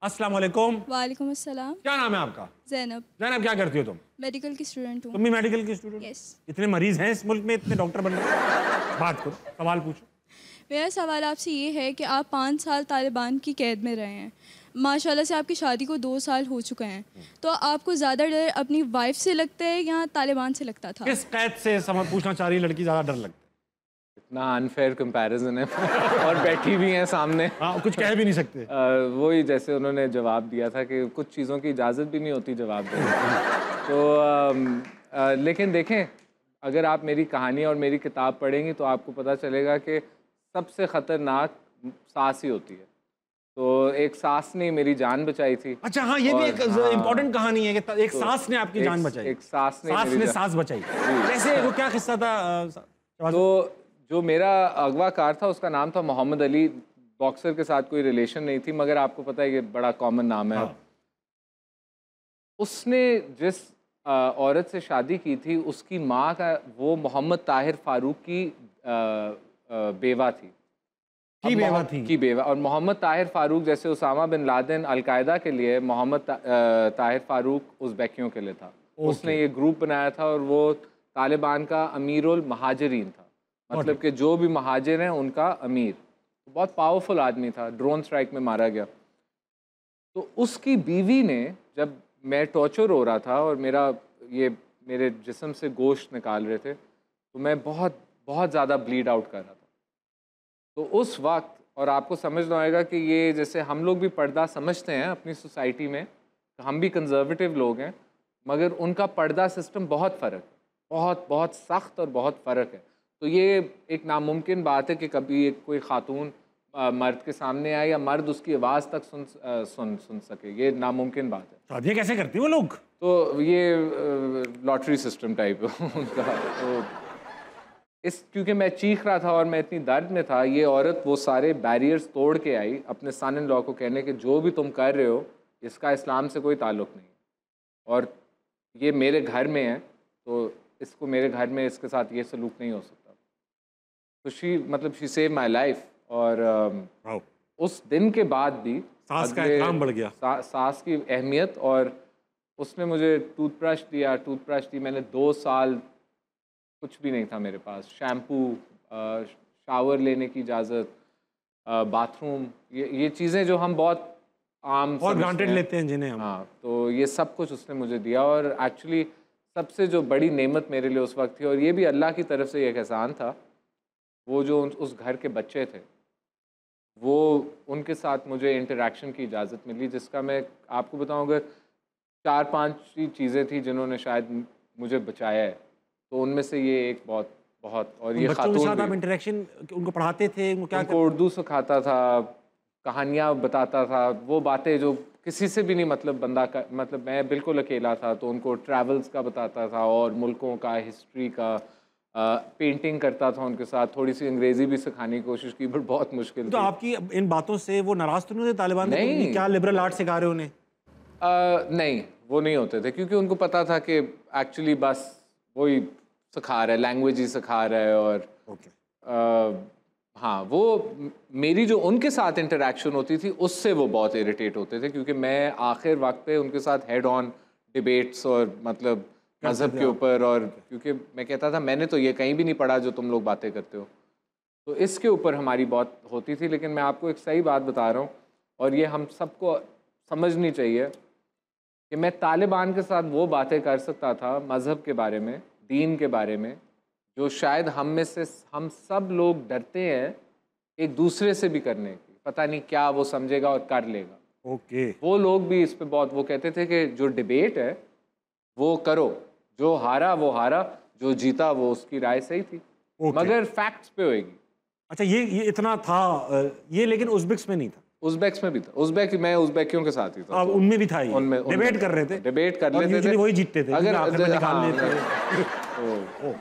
अस्सलाम वालेकुम। वालेकुम अस्सलाम। क्या नाम है आपका? ज़ैनब। ज़ैनब, क्या करती हो तुम? मेडिकल की स्टूडेंट हूँ। तुम भी मेडिकल की स्टूडेंट? यस। इतने मरीज हैं इस मुल्क में, इतने डॉक्टर बन रहे हैं। बात करो, सवाल पूछो। मेरा सवाल आपसे ये है कि आप 5 साल तालिबान की कैद में रहे हैं। माशाल्लाह से आपकी शादी को 2 साल हो चुके हैं। तो आपको ज़्यादा डर अपनी वाइफ से लगता है या तालिबान से लगता था? किस कैद से समझ पूछना चाह रही है लड़की, ज़्यादा डर लगता है? इतना अनफेयर कंपैरिजन है और बैठी भी हैं सामने। हाँ, कुछ कह भी नहीं सकते। वही जैसे उन्होंने जवाब दिया था कि कुछ चीज़ों की इजाज़त भी नहीं होती जवाब देने की। तो लेकिन देखें, अगर आप मेरी कहानी और मेरी किताब पढ़ेंगी तो आपको पता चलेगा कि सबसे ख़तरनाक सांस ही होती है। तो एक सांस ने मेरी जान बचाई थी। अच्छा, हाँ, ये भी एक इम्पोर्टेंट कहानी है कि एक सांस ने आपकी जान बचाई। एक सांस ने सांस बचाई। कैसे, वो क्या किस्सा था? तो जो मेरा अगवाकार था उसका नाम था मोहम्मद अली। बॉक्सर के साथ कोई रिलेशन नहीं थी, मगर आपको पता है ये बड़ा कॉमन नाम है। हाँ। उसने जिस औरत से शादी की थी उसकी माँ का वो मोहम्मद ताहिर फारूक की बेवा थी। की बेवा। और मोहम्मद ताहिर फारूक जैसे उसामा बिन लादेन अलकायदा के लिए, मोहम्मद ताहिर फारूक उज़्बेकियों के लिए था। उसने ये ग्रुप बनाया था और वो तालिबान का अमीरुल महाजिरीन था, मतलब कि जो भी महाजिर हैं उनका अमीर। बहुत पावरफुल आदमी था, ड्रोन स्ट्राइक में मारा गया। तो उसकी बीवी ने, जब मैं टॉर्चर हो रहा था और मेरे जिस्म से गोश्त निकाल रहे थे, तो मैं बहुत बहुत ज़्यादा ब्लीड आउट कर रहा था। तो उस वक्त, और आपको समझना होगा कि ये जैसे हम लोग भी पर्दा समझते हैं अपनी सोसाइटी में, तो हम भी कंजर्वेटिव लोग हैं, मगर उनका पर्दा सिस्टम बहुत फ़र्क है, बहुत बहुत सख्त और बहुत फ़र्क है। तो ये एक नामुमकिन बात है कि कभी कोई खातून मर्द के सामने आए या मर्द उसकी आवाज़ तक सुन सके, ये नामुमकिन बात है। शादी कैसे करती वो लोग? तो ये लॉटरी सिस्टम टाइप है उनका। तो क्योंकि मैं चीख रहा था और मैं इतनी दर्द में था, ये औरत वो सारे बैरियर्स तोड़ के आई अपने सन इन लॉ को कहने के जो भी तुम कर रहे हो इसका इस्लाम से कोई ताल्लुक़ नहीं, और ये मेरे घर में है तो इसको मेरे घर में इसके साथ ये सलूक नहीं हो सकता। तो शी सेव माई लाइफ। और उस दिन के बाद भी सास का एहतराम बढ़ गया। सास की अहमियत। और उसने मुझे टूथब्रश दी। मैंने 2 साल कुछ भी नहीं था मेरे पास, शैम्पू, शावर लेने की इजाज़त, बाथरूम, ये चीज़ें जो हम बहुत आम और ग्रांटेड लेते हैं जिन्हें हम। हाँ, तो ये सब कुछ उसने मुझे दिया। और एक्चुअली सबसे जो बड़ी नेमत मेरे लिए उस वक्त थी, और ये भी अल्लाह की तरफ से एक एहसान था, वो जो उस घर के बच्चे थे, वो उनके साथ मुझे इंटरेक्शन की इजाज़त मिली, जिसका मैं आपको बताऊँ, अगर 4-5 ही चीज़ें थी जिन्होंने शायद मुझे बचाया है, तो उनमें से ये एक बहुत। और ये बच्चों के साथ आप इंटरेक्शन, उनको पढ़ाते थे? उनको उर्दू सिखाता था, कहानियाँ बताता था, वो बातें जो किसी से भी नहीं, मतलब मैं बिल्कुल अकेला था, तो उनको ट्रैवल्स का बताता था और मुल्कों का, हिस्ट्री का, पेंटिंग करता था उनके साथ। थोड़ी सी अंग्रेज़ी भी सिखाने की कोशिश की, बट बहुत मुश्किल थी। तो आपकी इन बातों से वो नाराज़ तो नहीं होते तालिबान? नहीं। क्या लिबरल आर्ट सिखा रहे उन्हें? नहीं, वो नहीं होते थे, क्योंकि उनको पता था कि एक्चुअली बस वही सिखा रहा है, लैंग्वेज ही सिखा रहा है। और हाँ, वो मेरी जो उनके साथ इंटरेक्शन होती थी उससे वो बहुत इरिटेट होते थे, क्योंकि मैं आखिर वक्त पे उनके साथ हेड ऑन डिबेट्स और मतलब मज़हब के ऊपर, और क्योंकि मैं कहता था मैंने तो ये कहीं भी नहीं पढ़ा जो तुम लोग बातें करते हो, तो इसके ऊपर हमारी बहुत होती थी। लेकिन मैं आपको एक सही बात बता रहा हूँ, और ये हम सबको समझनी चाहिए, कि मैं तालिबान के साथ वो बातें कर सकता था मज़हब के बारे में, दीन के बारे में, जो शायद हम सब लोग डरते हैं एक दूसरे से भी करने की। पता नहीं क्या वो समझेगा और कर लेगा। वो लोग भी इस पे बहुत वो कहते थे कि जो डिबेट है वो करो, जो हारा वो हारा, जो जीता वो उसकी राय सही थी, मगर फैक्ट्स पे होएगी। अच्छा, ये इतना था ये, लेकिन उज़्बेक्स में नहीं था? उज़्बेक्स में भी था। मैं उज़्बेकियों के साथ ही था। उनमें भी था, उनमें डिबेट कर रहे थे, डिबेट कर लेते थे, वही जीतते थे, अगर आखिर में निकाल लेते थे।